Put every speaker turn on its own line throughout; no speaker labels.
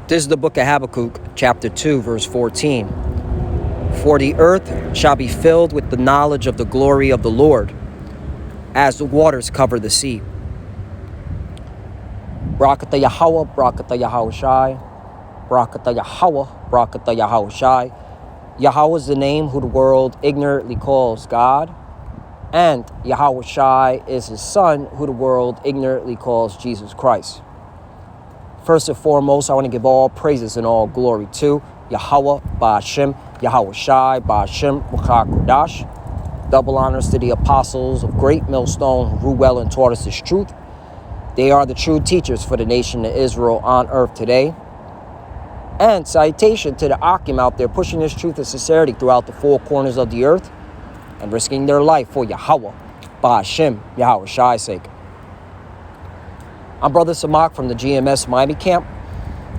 This is the book of Habakkuk, chapter 2, verse 14. For the earth shall be filled with the knowledge of the glory of the Lord, as the waters cover the sea. Brakata Yahweh, Brakata Yahushai, Brakata Yahweh, Brakata Yahushai. Yahweh is the name who the world ignorantly calls God, and Yahushai is his son who the world ignorantly calls Jesus Christ. First and foremost, I want to give all praises and all glory to Yahweh, Ba'ashem, Yahushai, Ba'ashem, Kodash. Double honors to the apostles of Great Millstone who grew well and taught us this truth. They are the true teachers for the nation of Israel on earth today. And citation to the Akim out there pushing this truth and sincerity throughout the four corners of the earth and risking their life for Yahweh, Ba'ashem, Yahushai's sake. I'm Brother Samak from the GMS Miami camp.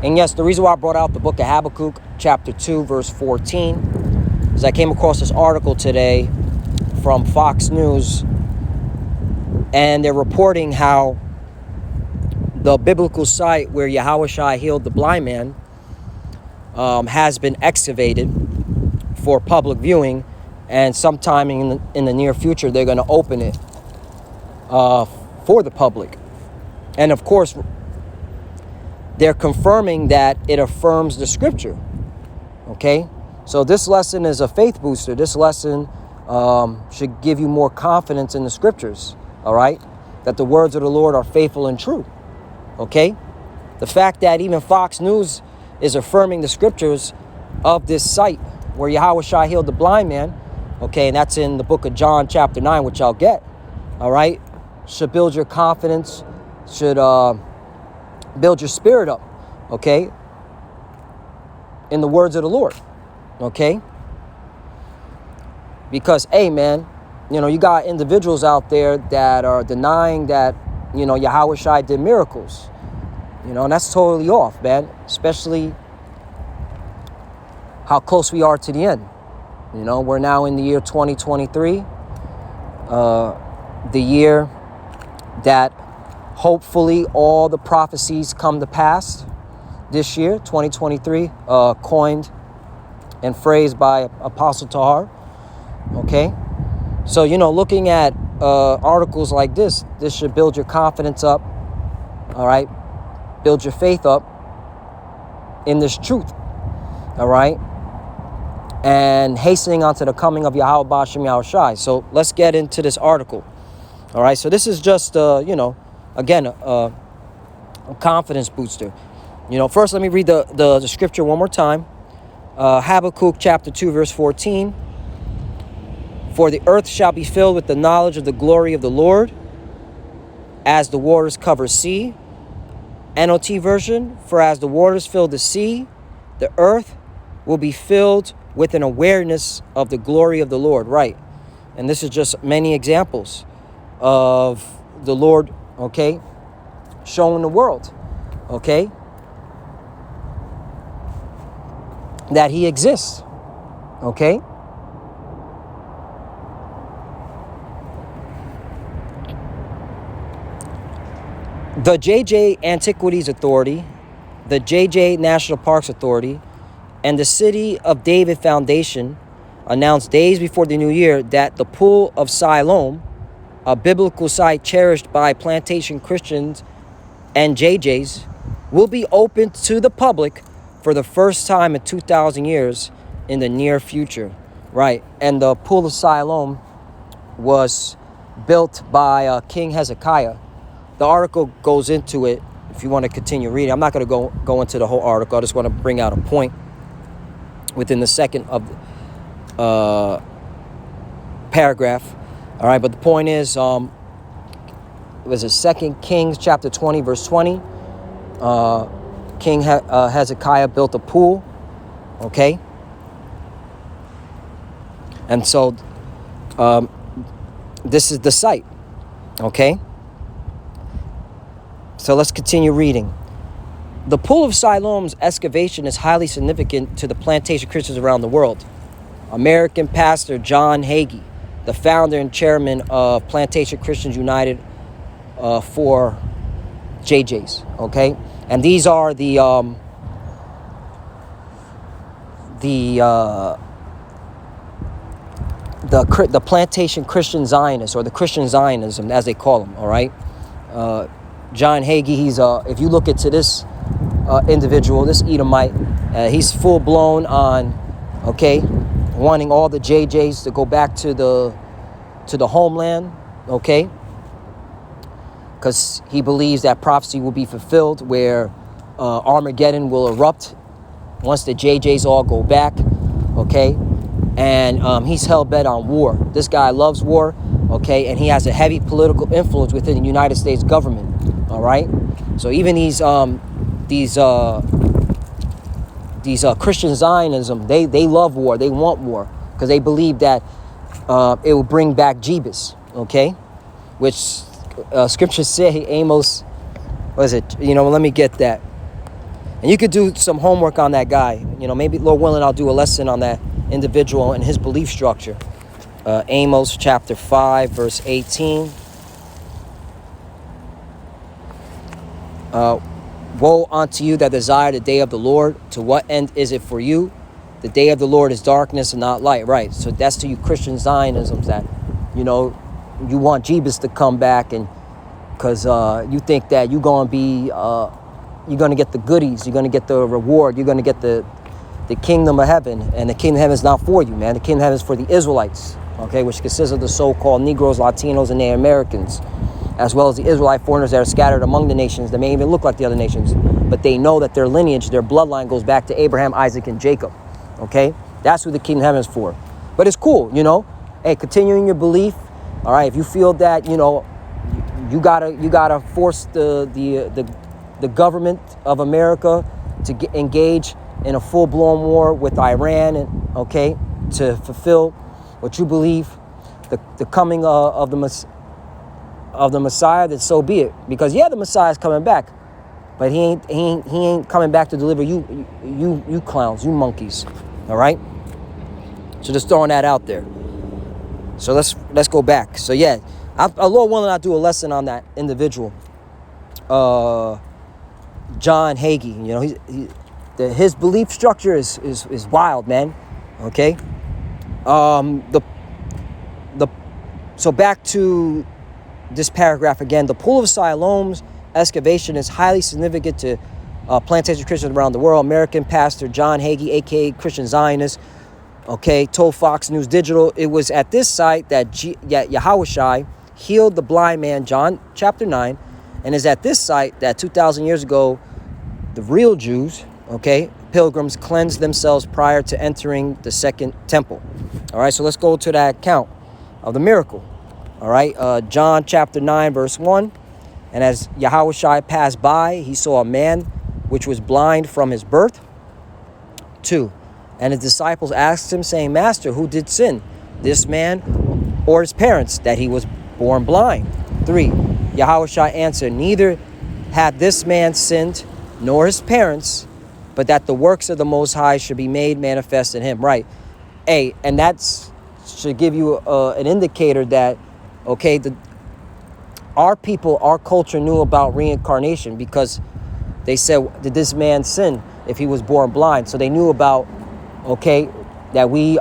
And yes, the reason why I brought out the book of Habakkuk, chapter 2, verse 14, is I came across this article today from Fox News, and they're reporting how the biblical site where Yahushai healed the blind man has been excavated for public viewing, and sometime in the near future they're going to open it for the public. And of course, they're confirming that it affirms the scripture. Okay? So this lesson is a faith booster. This lesson should give you more confidence in the scriptures. All right? That the words of the Lord are faithful and true. Okay? The fact that even Fox News is affirming the scriptures of this site where Yahushua healed the blind man. Okay? And that's in the book of John chapter 9, which I'll get. All right? Should build your confidence. Should build your spirit up, okay, in the words of the Lord, okay? Because, hey, man, you know, you got individuals out there that are denying that, you know, Yahushua did miracles, you know, and that's totally off, man, especially how close we are to the end. You know, we're now in the year 2023, the year that hopefully all the prophecies come to pass this year, 2023, coined and phrased by Apostle Tahar. Okay? So, you know, looking at articles like this should build your confidence up. All right? Build your faith up in this truth. All right? And hastening onto the coming of Yahweh Ba'ashem Yahushai. So let's get into this article. All right? So this is just, you know, again, a confidence booster. You know, first let me read the scripture one more time. Habakkuk chapter 2, verse 14. For the earth shall be filled with the knowledge of the glory of the Lord, as the waters cover sea. NOT version, for as the waters fill the sea, the earth will be filled with an awareness of the glory of the Lord. Right. And this is just many examples of the Lord, okay, showing the world, okay, that he exists, okay. The JJ Antiquities Authority, the JJ National Parks Authority, and the City of David Foundation announced days before the new year that the Pool of Siloam, a biblical site cherished by plantation Christians and JJs, will be opened to the public for the first time in 2,000 years in the near future. Right. And the Pool of Siloam was built by King Hezekiah. The article goes into it if you want to continue reading. I'm not going to go into the whole article. I just want to bring out a point within the second of the paragraph. All right, but the point is, it was a 2 Kings chapter 20, verse 20. King Hezekiah built a pool, okay? And so this is the site, okay? So let's continue reading. The Pool of Siloam's excavation is highly significant to the plantation Christians around the world. American pastor John Hagee, the founder and chairman of Plantation Christians United for JJs, okay? And these are the the the plantation Christian Zionists, or the Christian Zionism as they call them. All right, John Hagee. He's if you look into this individual, this Edomite, he's full blown on, okay, wanting all the JJs to go back to the homeland, okay, because he believes that prophecy will be fulfilled where Armageddon will erupt once the JJs all go back, okay, and he's hell-bent on war. This guy loves war, okay, and he has a heavy political influence within the United States government, all right. So even these Christian Zionism, they love war, they want war, because they believe that it will bring back Jebus, okay, which scriptures say, Amos, what is it, let me get that. And you could do some homework on that guy. Maybe, Lord willing, I'll do a lesson on that individual and his belief structure. Amos chapter 5, verse 18. Woe unto you that desire the day of the Lord. To what end is it for you? The day of the Lord is darkness and not light. Right. So that's to you Christian Zionisms that, you want Jebus to come back, and because you think that you're going to be... you're going to get the goodies, you're going to get the reward, you're going to get the kingdom of heaven. And the kingdom of heaven is not for you, man. The kingdom of heaven is for the Israelites, okay, which consists of the so-called Negroes, Latinos, and Native Americans, as well as the Israelite foreigners that are scattered among the nations that may even look like the other nations, but they know that their lineage, their bloodline goes back to Abraham, Isaac, and Jacob, okay? That's who the kingdom of heaven is for. But it's cool, Hey, continuing your belief, all right? If you feel that, you gotta force the government of America to engage in a full-blown war with Iran, and okay, to fulfill what you believe, the coming of the Messiah, then so be it. Because the Messiah is coming back, but he ain't coming back to deliver you clowns, you monkeys. All right. So just throwing that out there. So let's go back. So Lord willing, I'll do a lesson on that individual. John Hagee, his belief structure is wild, man. Okay. So back to this paragraph again. The pool of Siloam's excavation is highly significant to plantation Christians around the world. American pastor John Hagee, aka Christian Zionist, okay, told Fox News Digital it was at this site that Yahushua healed the blind man, John chapter 9. And is at this site that 2,000 years ago, the real Jews, okay, pilgrims cleansed themselves prior to entering the second temple. All right, so let's go to that account of the miracle. All right, John chapter 9, verse 1. And as Yahushua passed by, he saw a man which was blind from his birth. 2. And his disciples asked him, saying, Master, who did sin, this man or his parents, that he was born blind? 3. Yahushua answered, neither had this man sinned, nor his parents, but that the works of the Most High should be made manifest in him. Right. Hey, and that should give you an indicator that, okay, our people, our culture knew about reincarnation, because they said, did this man sin if he was born blind? So they knew about, okay, that we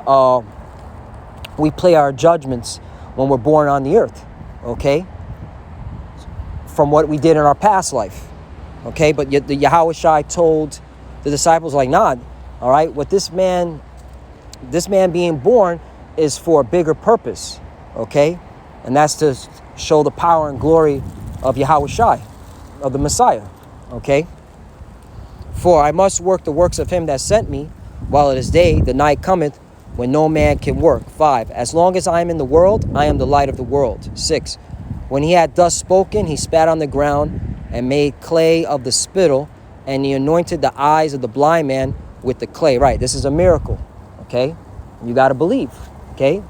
play our judgments when we're born on the earth, okay, from what we did in our past life, okay? But yet the Yahushua told the disciples, like, nah, all right, what this man being born is for a bigger purpose, okay? And that's to show the power and glory of Yahushua, of the Messiah, okay? 4, I must work the works of him that sent me while it is day. The night cometh when no man can work. 5, as long as I am in the world, I am the light of the world. 6, when he had thus spoken, he spat on the ground and made clay of the spittle, and he anointed the eyes of the blind man with the clay. Right, this is a miracle, okay? You got to believe, okay?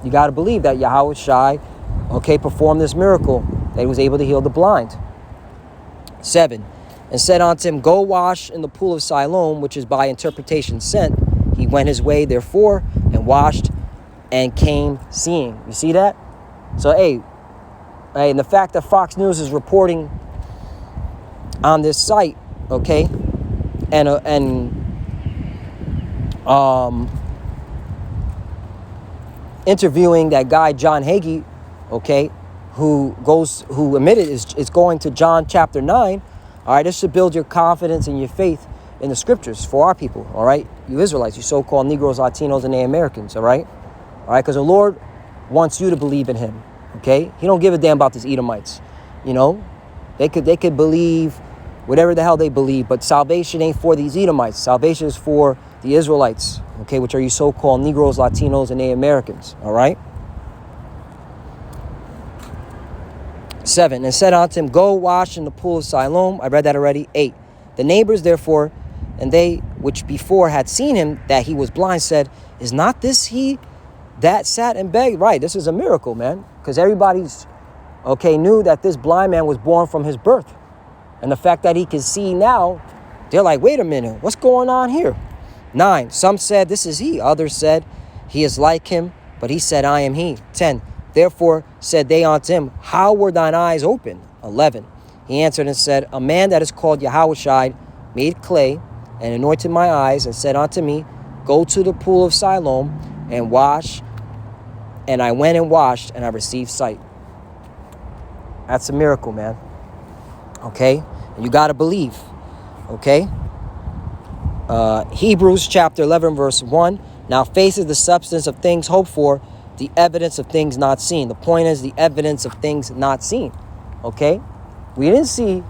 You got to believe that Yahushua, okay, performed this miracle, that he was able to heal the blind. 7, and said unto him, go wash in the pool of Siloam, which is by interpretation sent. He went his way, therefore, and washed and came seeing. You see that? So, hey, and the fact that Fox News is reporting on this site, okay, and interviewing that guy John Hagee, okay, who admitted is going to John chapter 9. All right, this should build your confidence and your faith in the scriptures for our people. All right, you Israelites, you so-called Negroes, Latinos, and Americans. All right, because the Lord wants you to believe in Him. Okay, He don't give a damn about these Edomites. You know, they could believe whatever the hell they believe, but salvation ain't for these Edomites. Salvation is for the Israelites, okay, which are you so-called Negroes, Latinos, and Americans, all right? 7, and said unto him, go wash in the pool of Siloam. I read that already. 8, the neighbors, therefore, and they which before had seen him, that he was blind, said, is not this he that sat and begged? Right, this is a miracle, man, because everybody's, okay, knew that this blind man was born from his birth. And the fact that he can see now, they're like, wait a minute, what's going on here? 9, some said, this is he. Others said, he is like him. But he said, I am he. 10, therefore said they unto him, how were thine eyes opened? 11, he answered and said, a man that is called Yahushai made clay and anointed my eyes and said unto me, go to the pool of Siloam and wash. And I went and washed and I received sight. That's a miracle, man. Okay? And you got to believe. Okay? Hebrews chapter 11 verse 1. Now faith is the substance of things hoped for, the evidence of things not seen. The point is the evidence of things not seen. Okay? We didn't see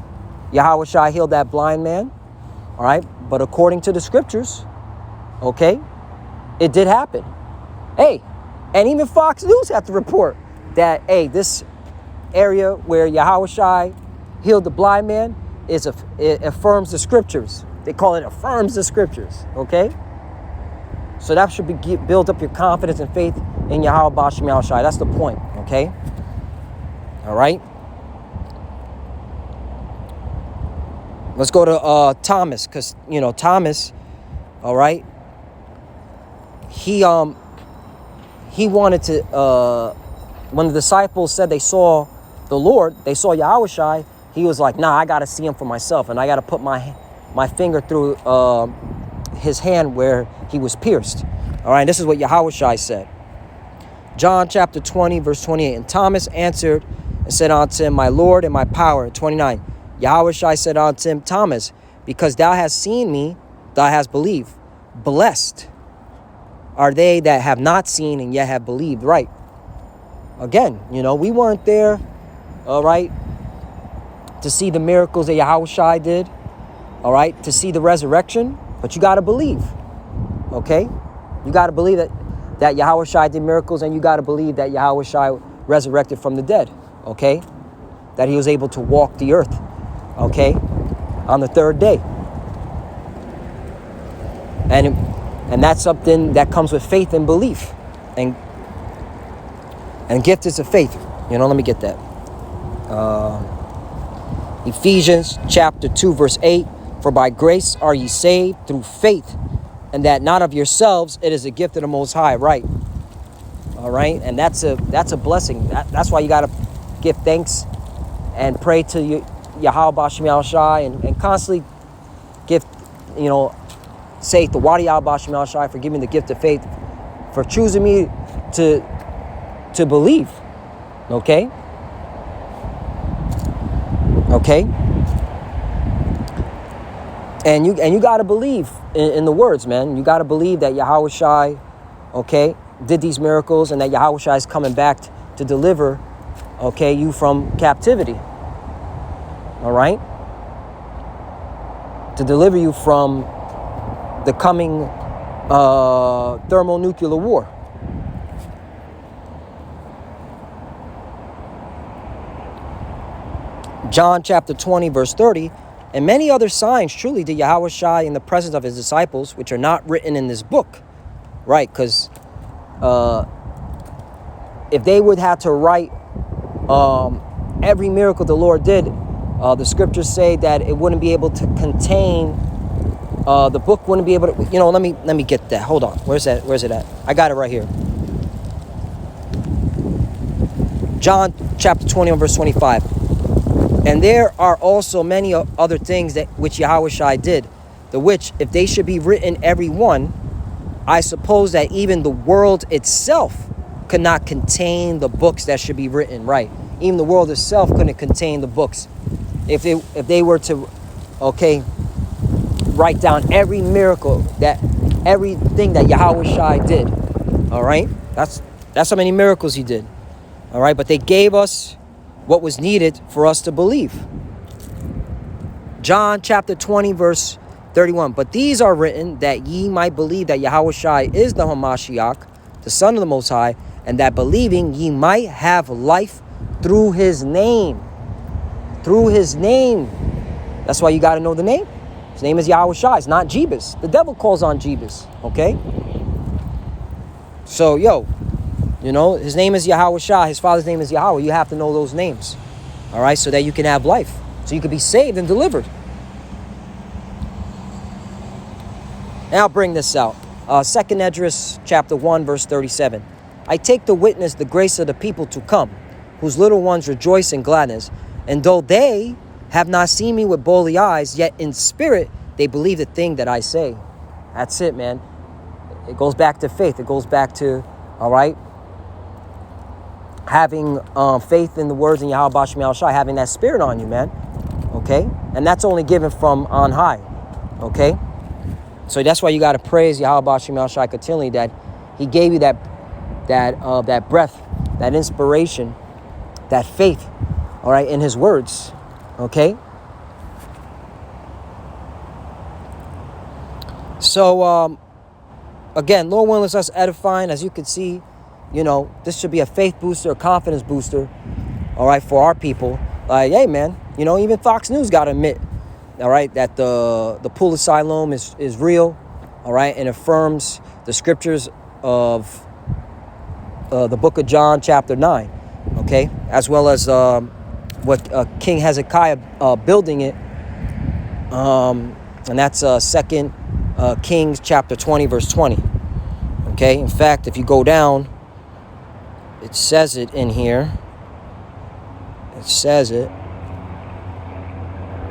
Yahushua heal that blind man. All right? But according to the scriptures, okay, it did happen. Hey, and even Fox News had to report that, hey, this area where Yahushua healed the blind man it affirms the scriptures. They call it affirms the scriptures, okay? So that should build up your confidence and faith in Yahweh Bashem Yahushua. That's the point, okay? All right? Let's go to Thomas, because, you know, Thomas, all right, he wanted to, when the disciples said they saw the Lord, they saw Yahushua, he was like, nah, I got to see him for myself, and I got to put my finger through his hand where he was pierced. All right, this is what Yahushua said. John chapter 20, verse 28. And Thomas answered and said unto him, my Lord and my power. 29. Yahushua said unto him, Thomas, because thou hast seen me, thou hast believed. Blessed are they that have not seen and yet have believed. Right. Again, you know, we weren't there, all right, to see the miracles that Yahushua did, all right, to see the resurrection, but you got to believe, okay? You got to believe that Yahushua did miracles, and you got to believe that Yahushua resurrected from the dead, okay? That he was able to walk the earth, okay, on the third day. And that's something that comes with faith and belief. And gift is a faith. You know, let me get that. Ephesians chapter 2, verse 8. For by grace are ye saved through faith, and that not of yourselves, it is a gift of the Most High. Right. All right. And that's a blessing. That's why you got to give thanks and pray to Yahweh Bashem Yahushua and constantly give, you know, say the Wadi Yahweh Bashem Yahushua for giving the gift of faith, for choosing me to believe. Okay? Okay? And you got to believe in the words, man. You got to believe that Yahushua, okay, did these miracles, and that Yahushua is coming back to deliver, okay, you from captivity. All right? To deliver you from the coming thermonuclear war. John chapter 20, verse 30. And many other signs truly did Yahushua in the presence of his disciples, which are not written in this book. Right, because if they would have to write every miracle the Lord did, the scriptures say that it wouldn't be able to contain, the book wouldn't be able to, you know, let me get that. Hold on. Where's it at? I got it right here. John chapter 20, verse 25. And there are also many other things that which Yahushua did, the which, if they should be written every one, I suppose that even the world itself could not contain the books that should be written, right? Even the world itself couldn't contain the books. If they were to, okay, write down every miracle, that everything that Yahweh Shai did, all right? That's how many miracles he did, all right? But they gave us what was needed for us to believe. John chapter 20, verse 31. But these are written that ye might believe that Yahweh Shai is the Hamashiach, the Son of the Most High, and that believing ye might have life through his name. Through his name. That's why you got to know the name. His name is Yahweh Shai. It's not Jebus. The devil calls on Jebus. Okay? So, you know, his name is Yahweh Shai. His father's name is Yahweh. You have to know those names. All right? So that you can have life. So you can be saved and delivered. And I'll bring this out. 2nd Esdras chapter 1, verse 37. I take the witness the grace of the people to come, whose little ones rejoice in gladness. And though they have not seen me with bodily eyes, yet in spirit they believe the thing that I say. That's it, man. It goes back to faith. It goes back to, all right, having faith in the words in Yahweh Bashem Yahushai, having that spirit on you, man. Okay? And that's only given from on high. Okay? So that's why you got to praise Yahweh Bashem Yahushai continually, that he gave you that breath, that inspiration, that faith, all right, in his words. Okay? So, again, Lord willing, us edifying. As you can see, you know, this should be a faith booster, a confidence booster, all right, for our people. Like, hey, man, you know, even Fox News got to admit, all right, that the pool of Siloam is real, all right, and affirms the scriptures of the book of John, chapter 9, okay, as well as what King Hezekiah building it, and that's 2 Kings chapter 20, verse 20, okay. In fact, if you go down, it says it in here. It says it.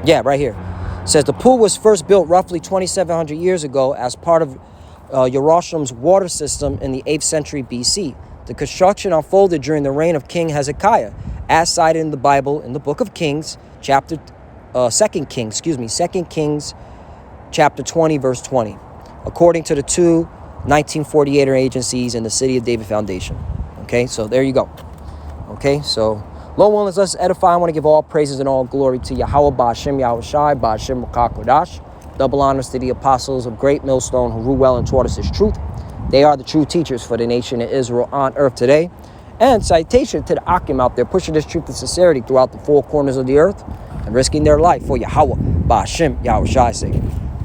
Yeah, right here. It says the pool was first built roughly 2,700 years ago as part of Yerushalayim's water system in the 8th century BC. The construction unfolded during the reign of King Hezekiah, as cited in the Bible in the book of Kings, 2 Kings, chapter 20, verse 20, according to the two 1948 agencies in the City of David Foundation. Okay, so there you go. Okay, so Lord willing, let's edify. I want to give all praises and all glory to Yahweh Ba'ashem Yahushai, Ba'ashem Kodash. Double honors to the apostles of Great Millstone who rule well and taught us his truth. They are the true teachers for the nation of Israel on earth today. And citation to the Akim out there pushing this truth and sincerity throughout the four corners of the earth and risking their life for Yahweh Ba'ashem Yahushai's sake.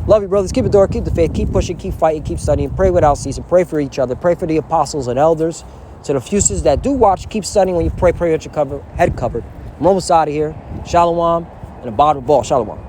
Love you, brothers. Keep it door, keep the faith, keep pushing, keep fighting, keep studying. Pray without ceasing. Pray for each other. Pray for the apostles and elders. To the fuses that do watch, keep studying when you pray with your head covered. I'm almost out of here. Shalom and a bottle of ball. Shalom.